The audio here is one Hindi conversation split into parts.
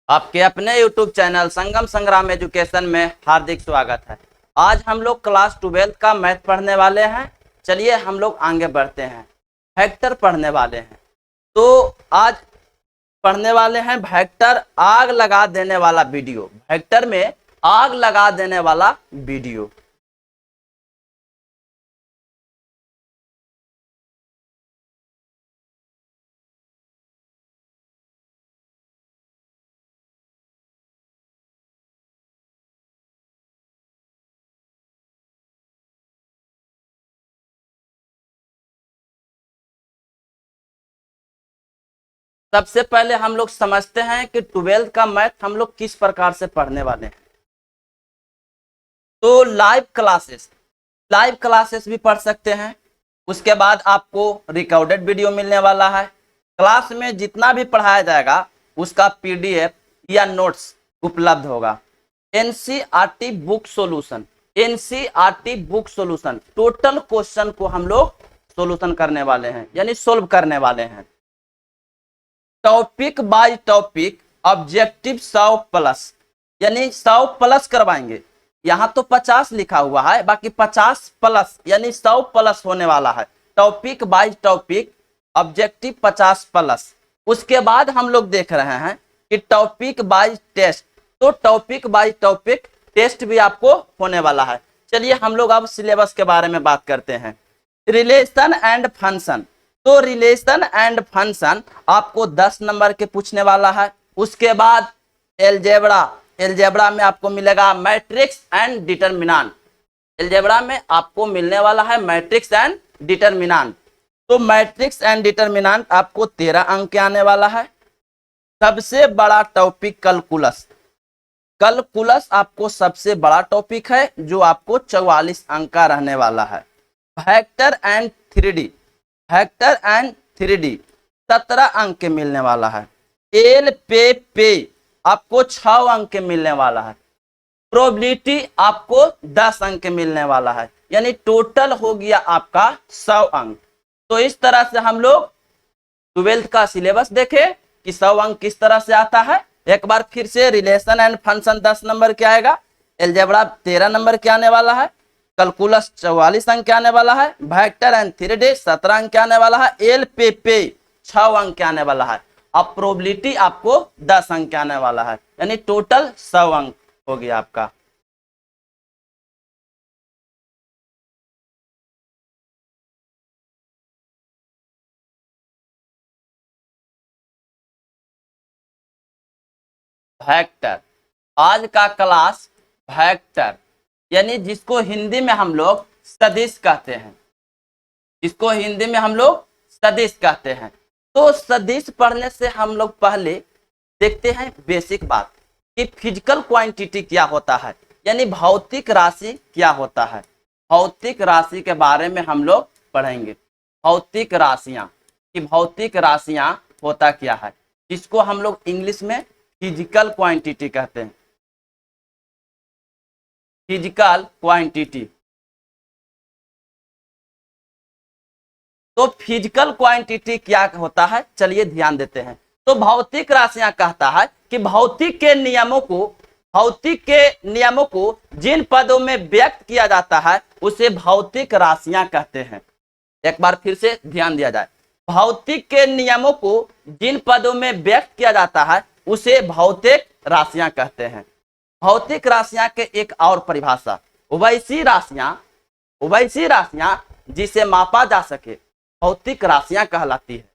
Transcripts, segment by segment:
आपके अपने YouTube चैनल संगम संग्राम एजुकेशन में हार्दिक स्वागत है। आज हम लोग क्लास 12 का मैथ पढ़ने वाले हैं। चलिए हम लोग आगे बढ़ते हैं, वेक्टर पढ़ने वाले हैं। तो आज पढ़ने वाले हैं वेक्टर आग लगा देने वाला वीडियो, वेक्टर में आग लगा देने वाला वीडियो। सबसे पहले हम लोग समझते हैं कि 12 का मैथ हम लोग किस प्रकार से पढ़ने वाले हैं। तो लाइव क्लासेस भी पढ़ सकते हैं। उसके बाद आपको रिकॉर्डेड वीडियो मिलने वाला है। क्लास में जितना भी पढ़ाया जाएगा उसका पीडीएफ या नोट्स उपलब्ध होगा। NCERT book solution, NCERT book solution total question को हम लोग सॉल्यूशन करने वाले हैं, यानी सोल्व करने वाले हैं। टॉपिक बाय टॉपिक ऑब्जेक्टिव 100+, यानी 100+ करवाएंगे। यहाँ तो 50 लिखा हुआ है, बाकी 50+ यानी 100+ होने वाला है। Topic by topic objective 50+। उसके बाद हम लोग देख रहे हैं कि टॉपिक बाय टेस्ट, तो टॉपिक बाय टॉपिक टेस्ट भी आपको होने वाला है। चलिए हम लोग अब सिलेबस के बारे में बात करते हैं। रिलेशन एंड फंक्शन, तो रिलेशन एंड फंक्शन आपको 10 नंबर के पूछने वाला है। उसके बाद एलजेब्रा में आपको मिलेगा मैट्रिक्स एंड डिटरमिनेंट। एलजेब्रा में आपको मिलने वाला है मैट्रिक्स एंड डिटरमिनेंट। तो मैट्रिक्स एंड डिटरमिनेंट आपको 13 अंक के आने वाला है। सबसे बड़ा टॉपिक कैलकुलस आपको सबसे बड़ा टॉपिक है, जो आपको 44 अंक का रहने वाला है। Vector and 3D, vector and 3D 17 अंक के मिलने वाला है। पे आपको 6 अंक के मिलने वाला है। प्रोबेबिलिटी आपको 10 अंक के मिलने वाला है, यानी टोटल हो गया आपका 100 अंक। तो इस तरह से हम लोग 12th का सिलेबस देखे कि 100 अंक किस तरह से आता है। एक बार फिर से रिलेशन एंड फंक्शन 10 नंबर के आएगा, एलजेब्रा 13 नंबर के आने वाला है, कैलकुलस 44 अंक के आने वाला है, वेक्टर एंड 3D 17 अंक के आने वाला है, पे 6 अंक के आने वाला है। अब प्रोबेबिलिटी आपको 10 अंक के आने वाला है, यानी टोटल 100 अंक हो गया आपका। वेक्टर, आज का क्लास वेक्टर, यानी जिसको हिंदी में हम लोग सदिश कहते हैं, जिसको हिंदी में हम लोग सदिश कहते हैं। तो सदिश पढ़ने से हम लोग पहले देखते हैं बेसिक बात कि फिजिकल क्वांटिटी क्या होता है, यानी भौतिक राशि क्या होता है। भौतिक राशि के बारे में हम लोग पढ़ेंगे। भौतिक राशियां, कि भौतिक राशियां होता क्या है, जिसको हम लोग इंग्लिश में फिजिकल क्वांटिटी कहते हैं। फिजिकल क्वांटिटी, तो फिजिकल क्वांटिटी क्या होता है, चलिए ध्यान देते हैं। तो भौतिक राशियां कहता है कि भौतिक के नियमों को जिन पदों में व्यक्त किया जाता है उसे भौतिक राशियां कहते हैं। एक बार फिर से ध्यान दिया जाए, भौतिक के नियमों को जिन पदों में व्यक्त किया जाता है उसे भौतिक राशियां कहते हैं। भौतिक राशियां के एक और परिभाषा, वैसी राशियां जिसे मापा जा सके भौतिक राशियां कहलाती है।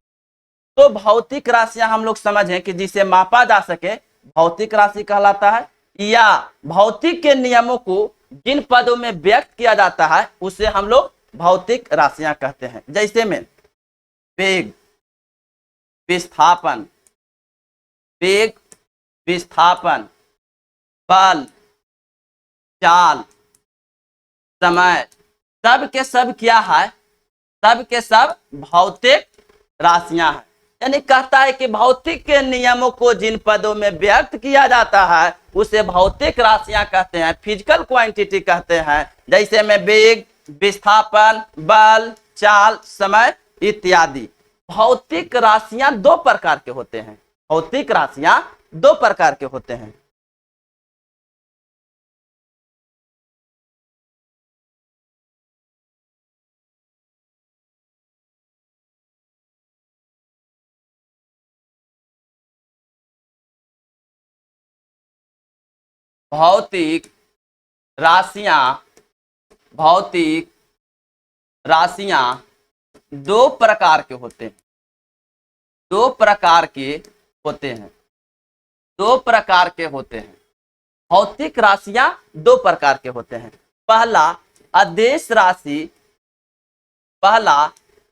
तो भौतिक राशियां हम लोग समझें कि जिसे मापा जा सके भौतिक राशि कहलाता है, या भौतिक के नियमों को जिन पदों में व्यक्त किया जाता है उसे हम लोग भौतिक राशियां कहते हैं। जैसे में वेग, विस्थापन, बल, चाल, समय, सब के सब क्या है, सब के सब भौतिक राशियां हैं। यानी कहता है कि भौतिक के नियमों को जिन पदों में व्यक्त किया जाता है उसे भौतिक राशियां कहते हैं, फिजिकल क्वांटिटी कहते हैं। जैसे में वेग, विस्थापन, बल, चाल, समय इत्यादि। भौतिक राशियां 2 प्रकार के होते हैं। भौतिक राशियां दो प्रकार के होते हैं। भौतिक राशियां, भौतिक राशियां दो प्रकार के होते हैं, दो प्रकार के होते हैं, दो प्रकार के होते हैं। भौतिक राशियां दो प्रकार के होते हैं। पहला अदेश राशि, पहला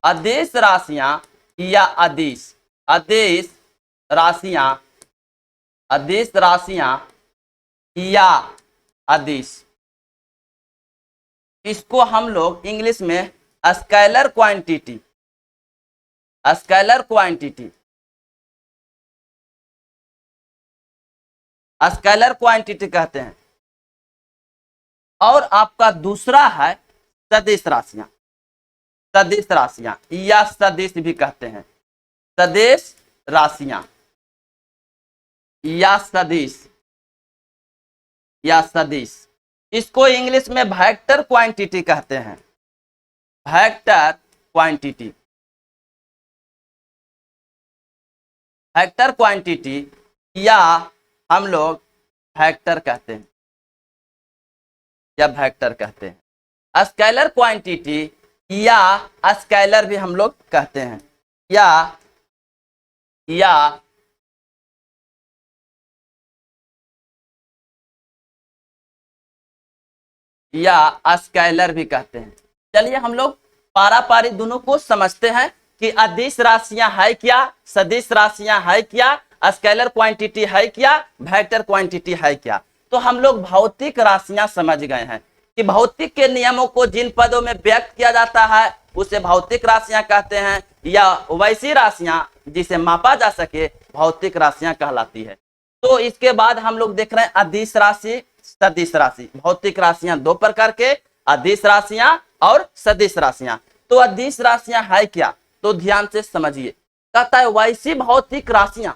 अदेश राशियां या अदिश, अदेश राशियां, अदेश राशियां या अदिश, इसको हम लोग इंग्लिश में scalar quantity, scalar quantity, scalar quantity कहते हैं। और आपका दूसरा है सदिश राशियां, सदिश राशियां या सदिश भी कहते हैं, सदिश राशियां या सदिश, या सदिश, इसको इंग्लिश में वेक्टर क्वांटिटी कहते हैं, वेक्टर क्वांटिटी, वेक्टर क्वांटिटी या हम लोग वेक्टर कहते हैं, या वेक्टर कहते हैं। स्केलर क्वांटिटी या स्केलर भी हम लोग कहते हैं, या स्केलर भी कहते हैं। चलिए हम लोग पारा पारी दोनों को समझते हैं कि अदिश राशियां है क्या, सदिश राशियां है क्या, स्केलर क्वांटिटी है क्या, वेक्टर क्वांटिटी है क्या। तो हम लोग भौतिक राशियां समझ गए हैं कि भौतिक के नियमों को जिन पदों में व्यक्त किया जाता है उसे भौतिक राशियां कहते हैं, या वैसी राशियां जिसे मापा जा सके भौतिक राशियां कहलाती है। तो इसके बाद हम लोग देख रहे हैं अदिश राशि, सदिश राशि। भौतिक राशियां दो प्रकार के, अदिश राशियां और सदिश राशियां। तो अदिश राशियां है क्या, तो ध्यान से समझिए। कहता है वैसी भौतिक राशियां,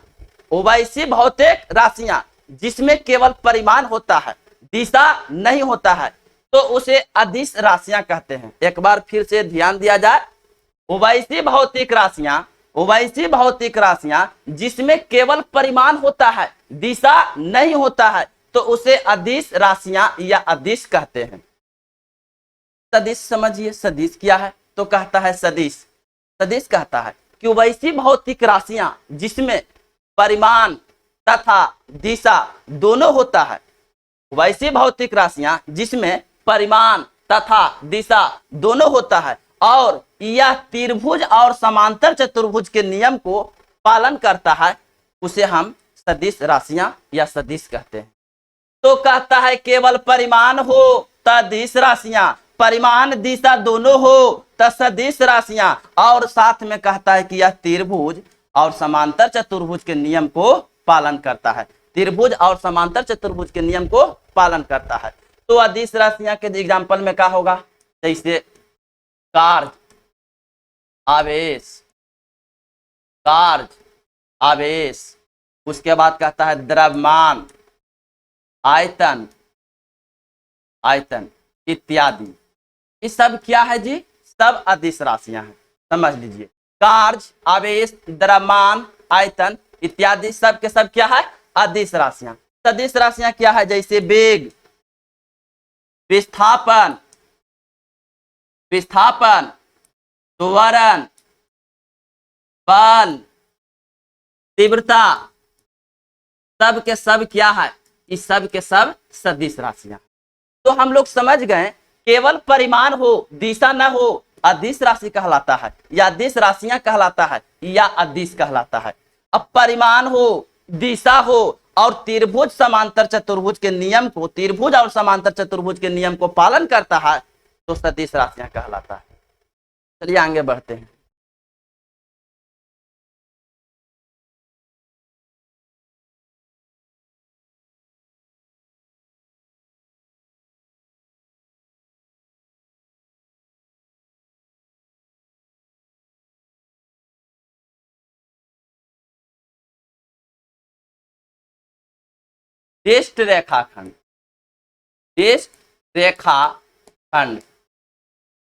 वैसी भौतिक राशियां जिसमें केवल परिमाण होता है, दिशा नहीं होता है, तो उसे अदिश राशियां कहते हैं। एक बार फिर से ध्यान दिया जाए, वैसी भौतिक राशियां, वैसी भौतिक राशियां जिसमें केवल परिमाण होता है, दिशा नहीं होता है, तो उसे अदिश राशियां या अदिश कहते हैं। सदिश समझिए, सदिश क्या है, तो कहता है सदिश, सदिश कहता है कि वैसी भौतिक राशियां जिसमें परिमाण तथा दिशा दोनों होता है, वैसी भौतिक राशियां जिसमें परिमाण तथा दिशा दोनों होता है और यह त्रिभुज और समांतर चतुर्भुज के नियम को पालन करता है, उसे हम सदिश राशियां या सदिश कहते हैं। तो कहता है केवल परिमाण हो तो दिश राशियां, परिमाण दिशा दोनों हो तो सदिश राशियां, और साथ में कहता है कि यह त्रिभुज और समांतर चतुर्भुज के नियम को पालन करता है, त्रिभुज और समांतर चतुर्भुज के नियम को पालन करता है। तो अदिश राशियां के एग्जाम्पल में क्या होगा, जैसे कार्य, आवेश, कार्य, आवेश, उसके बाद कहता है द्रव्यमान, आयतन, आयतन इत्यादि। ये सब क्या है जी, सब अदिश राशियां हैं, समझ लीजिए। कार्य, आवेश, द्रव्यमान, आयतन इत्यादि सब के सब क्या है, अदिश राशियां। सदिश राशियां क्या है, जैसे वेग, विस्थापन, विस्थापन, त्वरण, बल, तीव्रता, सब के सब क्या है, इस सब के सब सदिश राशियां। तो हम लोग समझ गए केवल परिमाण हो दिशा न हो अदिश राशि कहलाता है, या अदिश राशियां कहलाता है, या अदिश कहलाता है। अब परिमाण हो, दिशा हो और त्रिभुज समांतर चतुर्भुज के नियम को, त्रिभुज और समांतर चतुर्भुज के नियम को पालन करता है, तो सदिश राशियां कहलाता है। चलिए आगे बढ़ते हैं। डिस्ट रेखाखंड, डिस्ट रेखाखंड,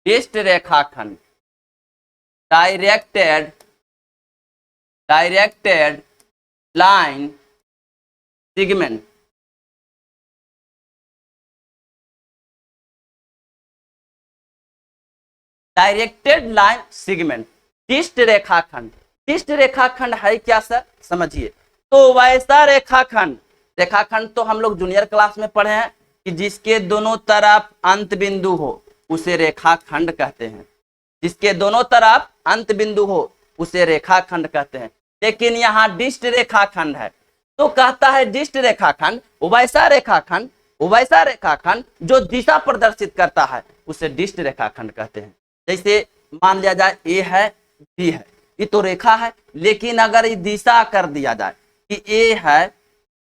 डिस्ट रेखाखंड, directed, directed line segment, directed line segment, डिस्ट रेखाखंड। डिस्ट रेखाखंड है क्या सर, समझिए। तो वैसा रेखाखंड, रेखाखंड तो हम लोग जूनियर क्लास में पढ़े हैं कि जिसके दोनों तरफ अंत बिंदु हो उसे रेखाखंड कहते हैं, जिसके दोनों तरफ अंत बिंदु हो उसे रेखाखंड कहते हैं। लेकिन यहाँ डिस्ट रेखाखंड है, तो कहता है डिस्ट रेखाखंड वैसा रेखाखंड, वैसा रेखाखंड जो दिशा प्रदर्शित करता है उसे डिस्ट रेखाखंड कहते हैं। जैसे मान लिया जाए ए है बी है, ये तो रेखा है, लेकिन अगर ये दिशा कर दिया जाए कि ए है,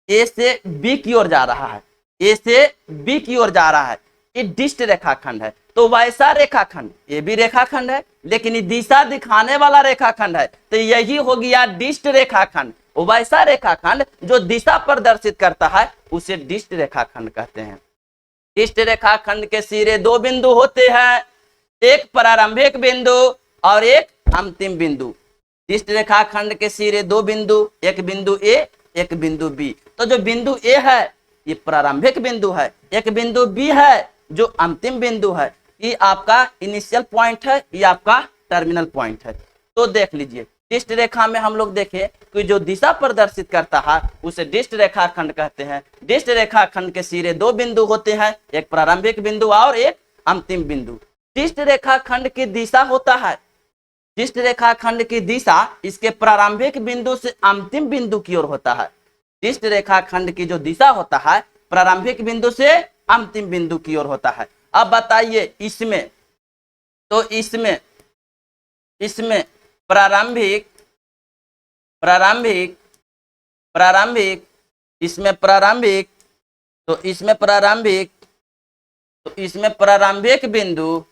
ए से बी की ओर जा रहा है, ए से बी की ओर जा रहा है, ये डिस्ट रेखाखंड है। तो वैसा रेखाखंड, ये भी रेखाखंड है लेकिन ये दिशा दिखाने वाला रेखाखंड है, तो यही हो गया डिस्ट रेखाखंड। वैसा रेखाखंड जो दिशा प्रदर्शित करता है उसे डिस्ट रेखाखंड कहते हैं। डिस्ट रेखाखंड के सिरे दो बिंदु होते हैं, एक प्रारंभिक बिंदु और एक अंतिम बिंदु। डिस्ट रेखाखंड के सिरे दो बिंदु, एक बिंदु ए, एक बिंदु बी। तो जो बिंदु ए है ये प्रारंभिक बिंदु है, एक बिंदु बी है जो अंतिम बिंदु है। ये आपका इनिशियल पॉइंट है, ये आपका टर्मिनल पॉइंट है। तो देख लीजिए डिस्ट रेखा में हम लोग देखें कि जो दिशा प्रदर्शित करता है उसे डिस्ट रेखाखंड कहते हैं। डिस्ट रेखाखंड के सिरे दो बिंदु होते हैं, एक प्रारंभिक बिंदु और एक अंतिम बिंदु। डिस्ट रेखाखंड की दिशा होता है, डिस्ट रेखाखंड की दिशा इसके प्रारंभिक बिंदु से अंतिम बिंदु की ओर होता है। डिस्ट रेखाखंड की जो दिशा होता है प्रारंभिक बिंदु से अंतिम बिंदु की ओर होता है। अब बताइए इसमें, तो इसमें इसमें प्रारंभिक प्रारंभिक प्रारंभिक इसमें प्रारंभिक, तो इसमें प्रारंभिक, तो इसमें प्रारंभिक बिंदु,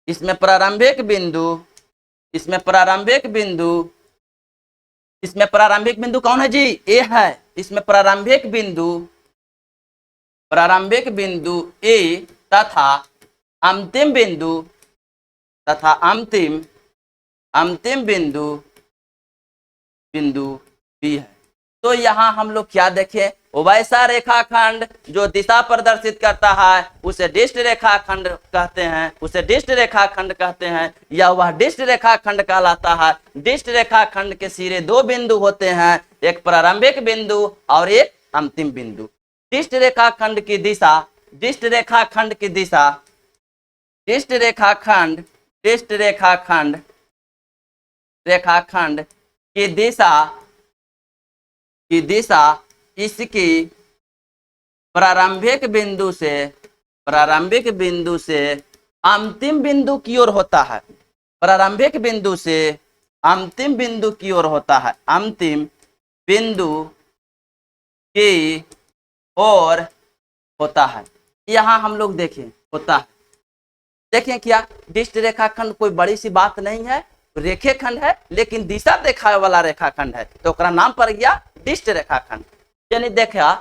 इसमें प्रारंभिक बिंदु, इसमें प्रारंभिक बिंदु, इसमें प्रारंभिक बिंदु कौन है जी, ए है। इसमें प्रारंभिक बिंदु, प्रारंभिक बिंदु ए तथा अंतिम बिंदु, तथा अंतिम अंतिम बिंदु बिंदु बी है। तो यहाँ हम लोग क्या देखें, वैसा रेखाखंड जो दिशा प्रदर्शित करता है उसे डिस्ट रेखाखंड कहते हैं, उसे डिस्ट रेखाखंड कहते हैं, या वह डिस्ट रेखाखंड कहलाता है। डिस्ट रेखाखंड के सिरे दो बिंदु होते हैं, एक प्रारंभिक बिंदु और एक अंतिम बिंदु। डिस्ट रेखाखंड की दिशा, डिस्ट रेखाखंड की दिशा, डिस्ट रेखाखंड, डिस्ट रेखाखंड, रेखाखंड की दिशा, की दिशा इसकी प्रारंभिक बिंदु से, प्रारंभिक बिंदु से अंतिम बिंदु की ओर होता है, प्रारंभिक बिंदु से अंतिम बिंदु की ओर होता है, अंतिम बिंदु की ओर होता है। यहाँ हम लोग देखें होता है, देखें क्या डिस्ट रेखाखंड कोई बड़ी सी बात नहीं है, रेखाखंड है लेकिन दिशा दिखाने वाला रेखाखंड है, तो उसका नाम पड़ गया डिस्ट रेखाखंड। यानी देखा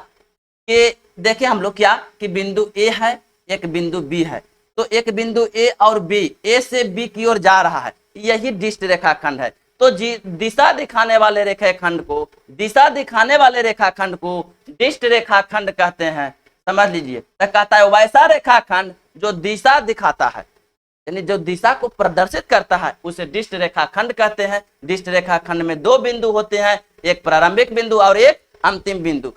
कि देखें हम लोग क्या कि बिंदु ए है, एक बिंदु बी है, तो एक बिंदु ए और बी, ए से बी की ओर जा रहा है, यही डिस्ट रेखाखंड है। तो दिशा दिखाने वाले रेखाखंड को, दिशा दिखाने वाले रेखाखंड को डिस्ट रेखाखंड कहते हैं। समझ लीजिए, तो कहता है वैसा रेखाखंड जो दिशा दिखाता है, यानी जो दिशा को प्रदर्शित करता है उसे डिस्ट रेखाखंड कहते हैं। डिस्ट रेखाखंड में दो बिंदु होते हैं, एक प्रारंभिक बिंदु और एक अंतिम बिंदु।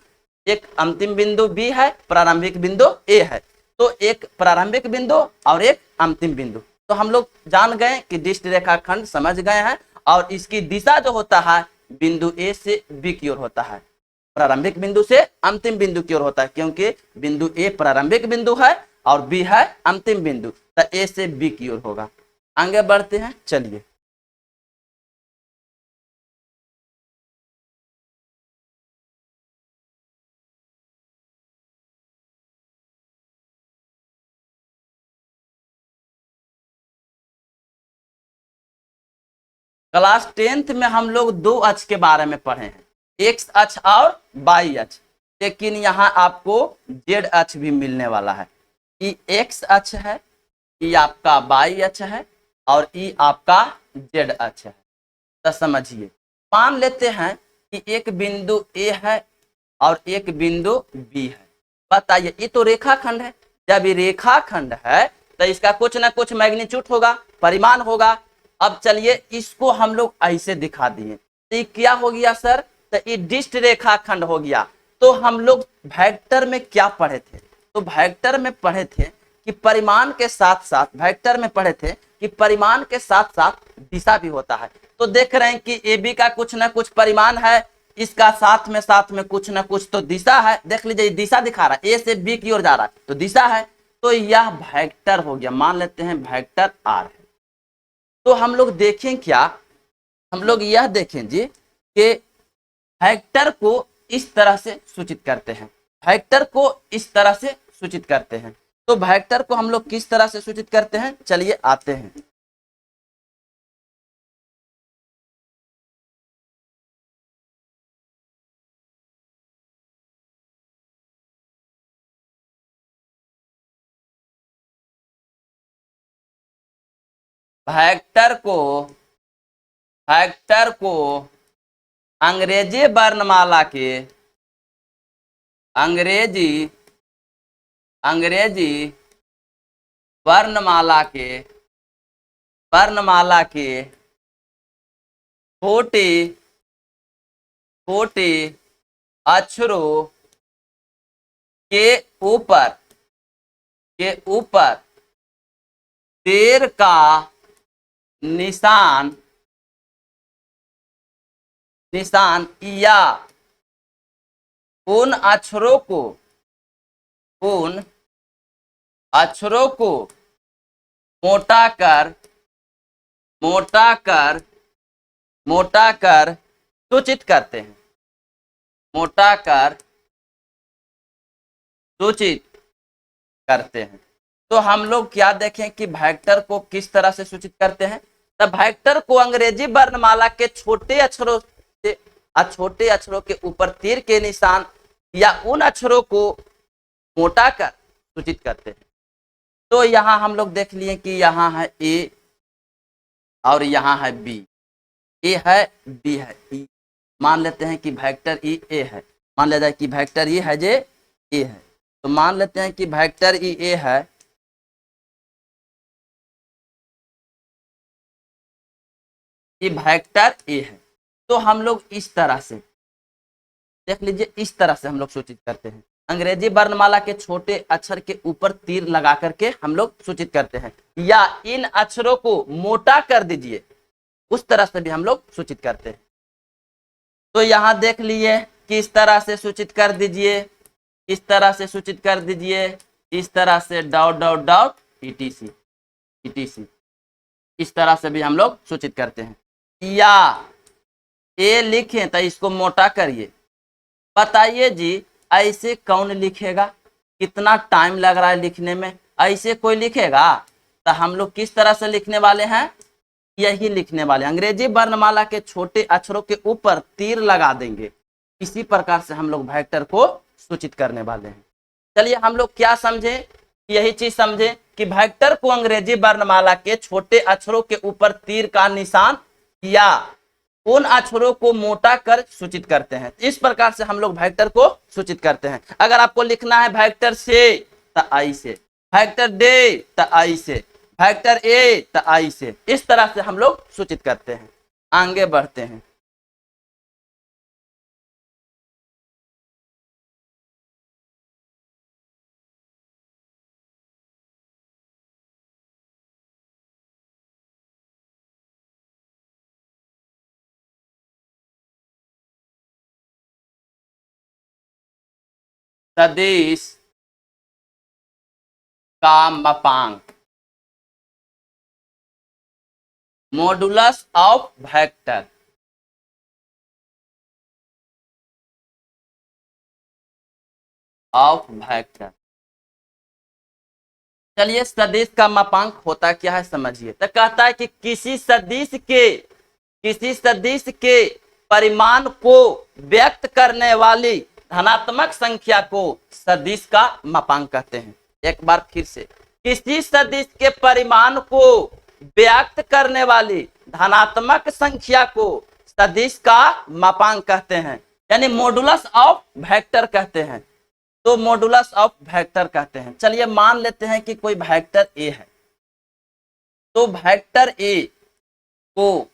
एक अंतिम बिंदु बी है, प्रारंभिक बिंदु ए है, तो एक प्रारंभिक बिंदु और एक अंतिम बिंदु। तो हम लोग जान गए कि डिस्ट रेखाखंड समझ गए हैं, और इसकी दिशा जो होता है बिंदु ए से बी की ओर होता है, प्रारंभिक बिंदु से अंतिम बिंदु की ओर होता है, क्योंकि बिंदु ए प्रारंभिक बिंदु है और बी है अंतिम बिंदु, तो ए से बी की ओर होगा। आगे बढ़ते हैं, चलिए क्लास 10th में हम लोग दो अक्ष के बारे में पढ़े हैं, एक्स अक्ष और वाई अक्ष। लेकिन यहाँ आपको जेड अक्ष भी मिलने वाला है। ई एक्स अक्ष है, ई आपका वाई अक्ष है और ई आपका जेड अक्ष है। तो समझिए, मान लेते हैं कि एक बिंदु ए है और एक बिंदु बी है। बताइए, ये तो रेखाखंड है। जब ये रेखाखंड है तो इसका कुछ ना कुछ मैग्नीट्यूड होगा, परिमाण होगा। अब चलिए इसको हम लोग ऐसे दिखा दिए तो ये क्या हो गया सर? तो ये डिस्ट रेखाखंड हो गया। तो हम लोग वेक्टर में क्या पढ़े थे? तो वेक्टर में पढ़े थे कि परिमाण के साथ साथ, वेक्टर में पढ़े थे कि परिमाण के साथ साथ दिशा भी होता है। तो देख रहे हैं कि ए बी का कुछ ना कुछ परिमाण है, इसका साथ में कुछ ना कुछ तो दिशा है। देख लीजिए, दिशा दिखा रहा है, ए से बी की ओर जा रहा है तो दिशा है। तो यह वेक्टर हो गया, मान लेते हैं वेक्टर आर है। तो हम लोग देखें क्या, हम लोग यह देखें जी कि वेक्टर को इस तरह से सूचित करते हैं, वेक्टर को इस तरह से सूचित करते हैं। तो वेक्टर को हम लोग किस तरह से सूचित करते हैं, चलिए आते हैं। वेक्टर को वेक्टर को अंग्रेजी वर्णमाला के अंग्रेजी वर्णमाला के छोटे छोटे अक्षरों के ऊपर तीर का निशान या उन अक्षरों को मोटा कर सूचित करते हैं, तो हम लोग क्या देखें कि वेक्टर को किस तरह से सूचित करते हैं। तब वेक्टर को अंग्रेजी वर्णमाला के छोटे अक्षरों के ऊपर तीर के निशान या उन अक्षरों को मोटा कर सूचित करते हैं। तो यहाँ हम लोग देख लिए कि यहाँ है ए और यहाँ है बी, ए है बी है ई। मान लेते हैं कि वेक्टर ई ए है, मान लेते हैं कि वेक्टर ई है जे ए है। तो मान लेते हैं कि वेक्टर ई ए है, ये वेक्टर ए है। तो हम लोग इस तरह से देख लीजिए, इस तरह से हम लोग सूचित करते हैं। अंग्रेजी वर्णमाला के छोटे अक्षर के ऊपर तीर लगा करके हम लोग सूचित करते हैं, या इन अक्षरों को मोटा कर दीजिए, उस तरह से भी हम लोग सूचित करते हैं। तो यहाँ देख लिए कि इस तरह से सूचित कर दीजिए, इस तरह से सूचित कर दीजिए, इस तरह से dot dot dot etc etc, इस तरह से भी हम लोग सूचित करते हैं। या ए लिखें तो इसको मोटा करिए। बताइए जी, ऐसे कौन लिखेगा? कितना टाइम लग रहा है लिखने में? ऐसे कोई लिखेगा? तो हम लोग किस तरह से लिखने वाले हैं, यही लिखने वाले। अंग्रेजी वर्णमाला के छोटे अक्षरों के ऊपर तीर लगा देंगे, इसी प्रकार से हम लोग वेक्टर को सूचित करने वाले हैं। चलिए हम लोग क्या समझे, यही चीज समझे कि वेक्टर को अंग्रेजी वर्णमाला के छोटे अक्षरों के ऊपर तीर का निशान या उन अक्षरों को मोटा कर सूचित करते हैं। इस प्रकार से हम लोग वेक्टर को सूचित करते हैं। अगर आपको लिखना है वेक्टर से तो आई से, वेक्टर डे तो आई से, वेक्टर ए तो आई से, इस तरह से हम लोग सूचित करते हैं। आगे बढ़ते हैं। सदिश का मापांक, मॉडुलस ऑफ वेक्टर, चलिए सदिश का मापांक होता क्या है समझिए। तो कहता है कि किसी सदिश के परिमाण को व्यक्त करने वाली धनात्मक संख्या को सदिश का मापांक कहते हैं। एक बार फिर से, किसी सदिश के परिमाण को व्यक्त करने वाली धनात्मक संख्या को सदिश का मापांक कहते हैं, यानी मॉडुलस ऑफ वेक्टर कहते हैं। तो मॉडुलस ऑफ वेक्टर कहते हैं। चलिए मान लेते हैं कि कोई वेक्टर ए है, तो वेक्टर ए को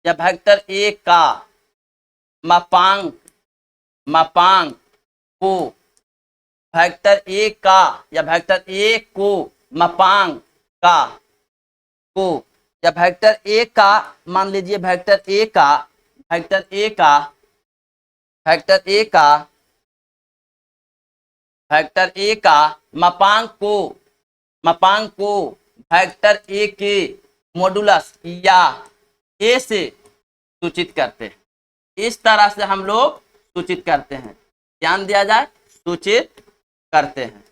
या वेक्टर ए का मापांक को वेक्टर ए का या वेक्टर ए को मापांक का को या वेक्टर ए का मान लीजिए वेक्टर ए का मापांक को वेक्टर ए के मॉडुलस या ए से सूचित करते हैं। इस तरह से हम लोग सूचित करते हैं, ध्यान दिया जाए, सूचित करते हैं।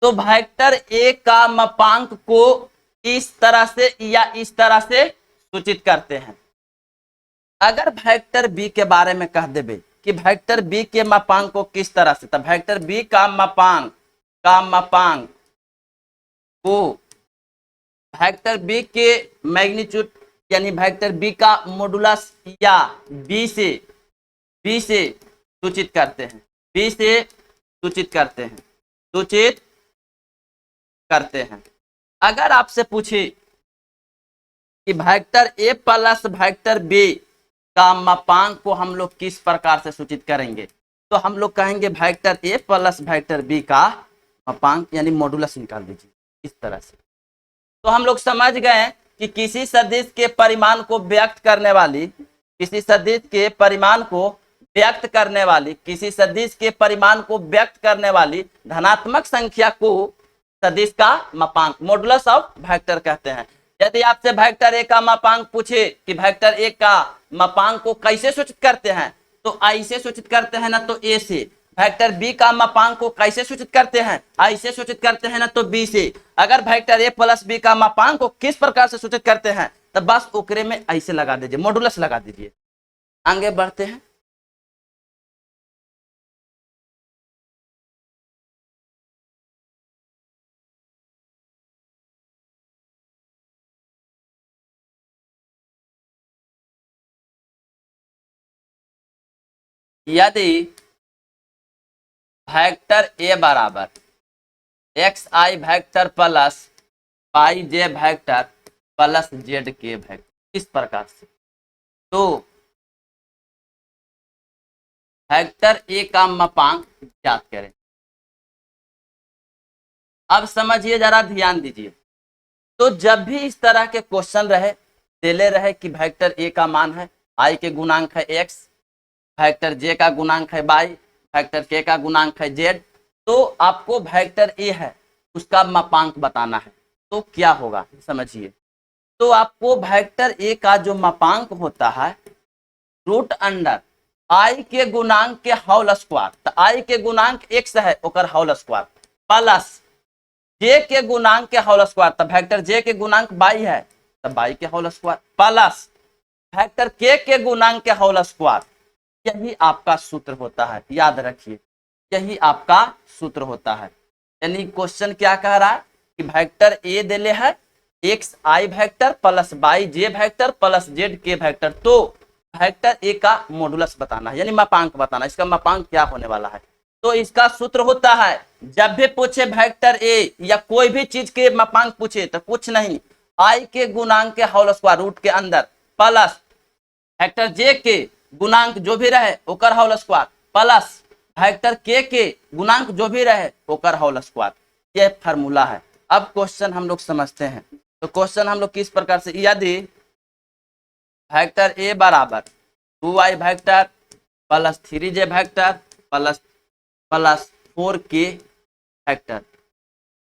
तो वेक्टर ए का मापांक को इस तरह से या इस तरह से सूचित करते हैं। अगर वेक्टर बी के बारे में कह देबे कि वेक्टर बी के मापांक को किस तरह से, तो वेक्टर बी का मापांक को वेक्टर बी के मैग्नीट्यूड यानी वेक्टर बी का मॉडुलस या बी से सूचित करते हैं। अगर आपसे पूछे कि vector a plus vector b का मापांक को हम लोग किस प्रकार से सूचित करेंगे, तो हम लोग कहेंगे vector a plus vector b का मापांक यानी मॉडुलस निकाल दीजिए इस तरह से। तो हम लोग समझ गए कि किसी सदिश के परिमाण को व्यक्त करने वाली किसी सदिश के परिमाण को व्यक्त करने वाली धनात्मक संख्या को सदिश का मापांक मॉडुलस ऑफ वेक्टर कहते हैं। यदि आपसे वेक्टर ए का मापांक पूछे कि वेक्टर ए का मापांक को कैसे सूचित करते हैं, तो ऐसे सूचित करते हैं ना तो ए से। वेक्टर बी का मापांक को कैसे सूचित करते हैं, ऐसे सूचित करते हैं ना तो बी से। अगर वेक्टर ए प्लस बी का मापांक को किस प्रकार से सूचित करते हैं, तो बस ओकरे में ऐसे लगा दीजिए, मॉडुलस लगा दीजिए। आगे बढ़ते हैं। यदि वेक्टर ए बराबर एक्स आई वेक्टर प्लस वाई जे वेक्टर प्लस जेड के वेक्टर इस प्रकार से, तो वेक्टर ए का मापांक ज्ञात करें। अब समझिए, जरा ध्यान दीजिए। तो जब भी इस तरह के क्वेश्चन देले रहे कि वेक्टर ए का मान है आई के गुणांक है एक्स, वेक्टर जे का गुणांक है वाई, वेक्टर के का गुणांक है जेड, तो आपको वेक्टर ए है उसका मापांक बताना है। तो क्या होगा समझिए। तो आपको वेक्टर ए का जो मापांक होता है रूट अंडर आई के गुणांक के होल स्क्वायर, तो आई के गुणांक एक्स है ओकर होल स्क्वायर प्लस जे के गुणांक के होल स्क्वायर, तो वेक्टर जे के गुणांक वाई है तो वाई के होल स्क्वायर प्लस वेक्टर के गुणांक के होल स्क्वायर। यही आपका सूत्र होता है, याद रखिए, यही आपका सूत्र होता है। यानी क्वेश्चन क्या कह रहा है कि वेक्टर ए देले है एक्स आई वेक्टर प्लस वाई जे वेक्टर प्लस जेड के वेक्टर, तो वेक्टर ए का मॉडुलस बताना है यानी मापांक बताना है, इसका मापांक क्या होने वाला है। तो इसका सूत्र होता है, जब भी पूछे वेक्टर ए या कोई भी चीज के मापांक पूछे तो कुछ नहीं, आई के गुणांक के होल स्क्वायर रूट के अंदर प्लस वेक्टर जे के गुणांक जो भी रहे ओकर होल स्क्वायर प्लस वेक्टर के गुणांक जो भी रहे ओकर होल स्क्वायर। यह फार्मूला है। अब क्वेश्चन हम लोग समझते हैं। तो क्वेश्चन हम लोग किस प्रकार से, यदि वेक्टर ए बराबर 2y vector plus 3j vector plus 4k vector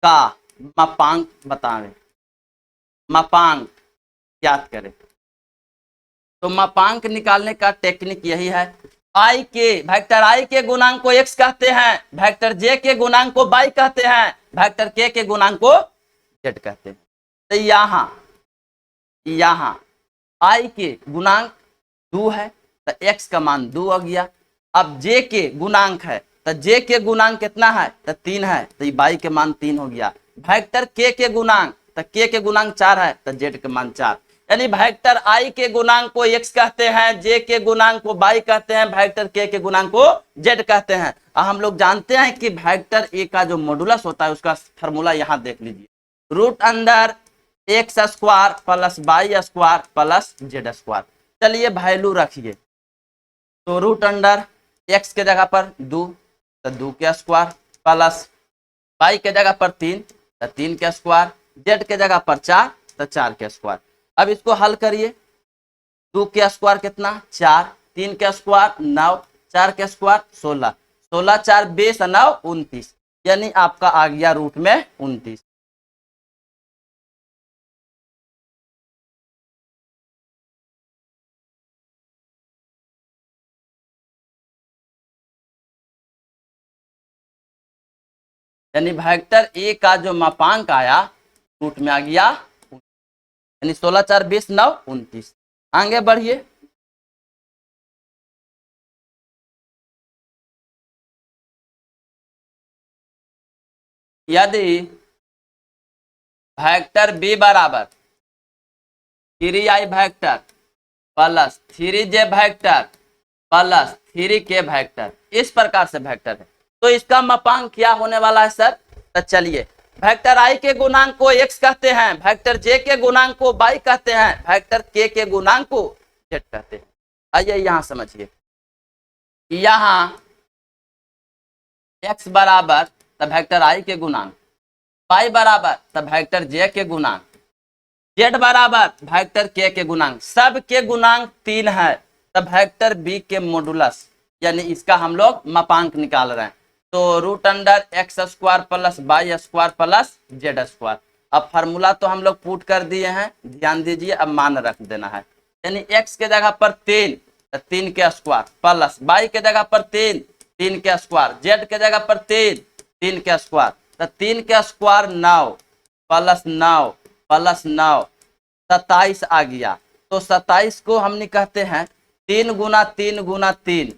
का मापांक बताएं, मापांक ज्ञात करें। तो मापांक निकालने का टेक्निक यही है, आई के वेक्टर आई के गुणांक को x कहते हैं, वेक्टर जे के गुणांक को y कहते हैं, वेक्टर के गुणांक को z कहते हैं। तो यहाँ आई के गुणांक 2 है तो x का मान 2 आ गया, अब जे के गुणांक है तो जे के गुणांक कितना है तो 3 है, तो ये y के मान 3 हो गया। वेक्टर के गुणांक तो के गुणांक 4 है तो z के मान 4। यानी वेक्टर i के गुणांक को x कहते हैं, जे के गुणांक को y कहते हैं, वेक्टर के गुणांक को z कहते हैं। और हम लोग जानते हैं कि वेक्टर a का जो मॉडुलस होता है उसका फॉर्मूला यहाँ देख लीजिए, root under x square plus y square plus z square. चलिए वैल्यू रखिए, तो रूट अंडर एक्स के जगह पर 2 तो 2 के स्क्वायर प्लस वाई के जगह पर 3 तो 3 के स्क्वायर, जेड के जगह पर 4 तो 4 के स्क्वायर। अब इसको हल करिए, 2 के स्क्वायर कितना 4, 3 के स्क्वायर 9, 4 के स्क्वायर 16, 16 4 20 9 29, यानी आपका आ गया रूट में 29। यानी वेक्टर ए का जो मापांक आया रूट में आ गया, यानी 16 4 20 9 29। आगे बढ़िए, यदि वेक्टर बी बराबर 3i vector plus 3j vector plus 3k vector, इस प्रकार से वेक्टर है तो इसका मापांक क्या होने वाला है सर। तो चलिए, वेक्टर i के गुणांक को x कहते हैं, वेक्टर j के गुणांक को y कहते हैं, वेक्टर k के गुणांक को z कहते हैं। आइए यहां समझिए, यहाँ x बराबर तब वेक्टर i के गुणांक, y बराबर तब वेक्टर j के गुणांक, z बराबर वेक्टर k के गुणांक, सब के गुणांक 3 है तब वेक्टर b के मॉडुलस, यानी इसका हम लोग मापांक निकाल रहे हैं। तो root under x square plus y square plus z square. अब फार्मूला तो हम लोग पुट कर दिए हैं, ध्यान दीजिए, अब मान रख देना है। यानी एक्स के जगह पर 3 तो 3 के स्क्वायर प्लस वाई के जगह पर 3 3 के स्क्वायर, जेड के जगह पर 3 3 के स्क्वायर, तो 3 के स्क्वायर 9 प्लस 9 प्लस 9 27 आ गया। तो 27 को हमने कहते हैं 3 गुना 3 गुना 3,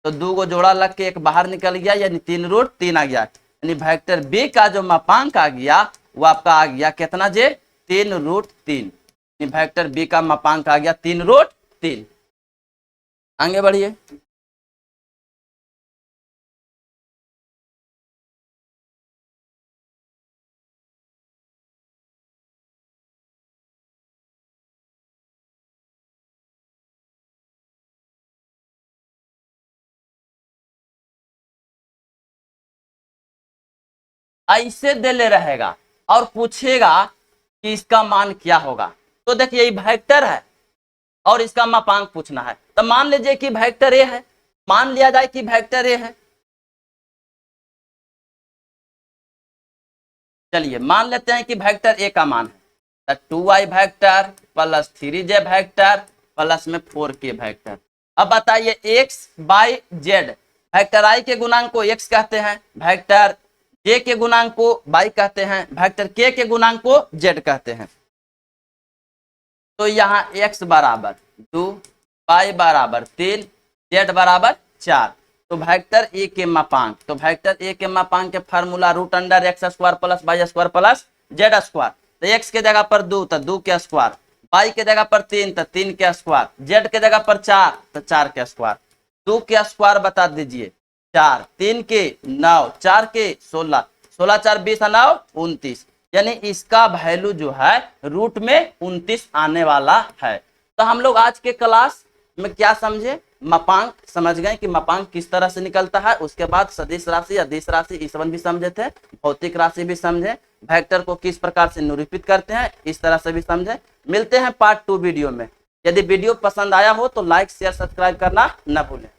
तो 2 को जोड़ा लग के एक बाहर निकल गया, यानी 3 रूट 3 आ गया। यानी वेक्टर बी का जो मापांक आ गया वो आपका आ गया कितना जे 3 रूट 3। वेक्टर बी का मापांक आ गया 3 रूट 3। आगे बढ़िए, ऐसे दे ले रहेगा और पूछेगा कि इसका मान क्या होगा। तो देखिए ये वेक्टर है और इसका मापांक पूछना है, तो मान लीजिए कि वेक्टर ए है, मान लिया जाए कि वेक्टर ए है। चलिए मान लेते हैं कि वेक्टर ए का मान है, तो 2i vector plus 3j vector plus में 4k वेक्टर। अब बताइए x by Z, vector i के गुणांक को x कहते हैं, वेक्टर j के गुणांक को y कहते हैं, वेक्टर k के गुणांक को z कहते हैं। तो यहाँ x बराबर 2, y बराबर 3, z बराबर 4। तो वेक्टर ए के मापांक, तो वेक्टर ए के मापांक के formula root under x square plus y square plus z square. तो एक्स के जगह पर 2 तो 2 के स्क्वायर, वाई के जगह पर 3 तो 3 के स्क्वायर, जेड के जगह पर 4 तो 4 के स्क्वायर। 2 के स्क्वायर बता दीजिए 4, 3 के 9, 4 के 16, 16 4 20 9 29, यानी इसका वैल्यू जो है रूट में 29 आने वाला है। तो हम लोग आज के क्लास में क्या समझे, मापांक समझ गए कि मापांक किस तरह से निकलता है। उसके बाद सदिश राशि, अदिश राशि, इस वन भी समझे थे, भौतिक राशि भी समझे, वेक्टर को किस प्रकार से निरूपित करते हैं इस तरह से भी समझे। मिलते हैं पार्ट 2 वीडियो में। यदि वीडियो पसंद आया हो तो लाइक शेयर सब्सक्राइब करना न भूलें।